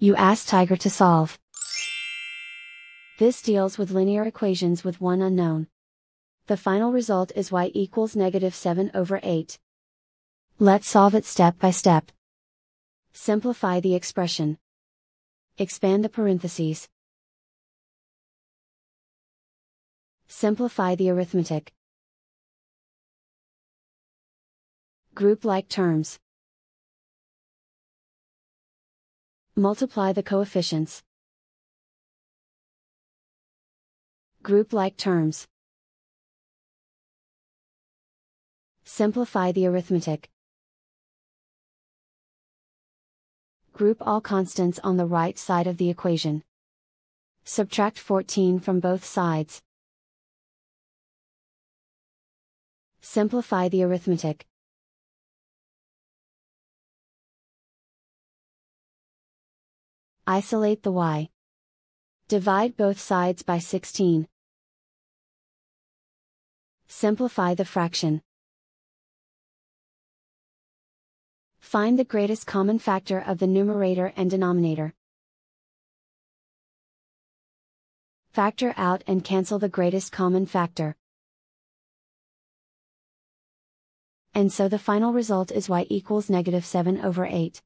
You ask Tiger to solve. This deals with linear equations with one unknown. The final result is y equals -7/8. Let's solve it step by step. Simplify the expression. Expand the parentheses. Simplify the arithmetic. Group like terms. Multiply the coefficients. Group like terms. Simplify the arithmetic. Group all constants on the right side of the equation. Subtract 14 from both sides. Simplify the arithmetic. Isolate the y. Divide both sides by 16. Simplify the fraction. Find the greatest common factor of the numerator and denominator. Factor out and cancel the greatest common factor. And so the final result is y equals -7/8.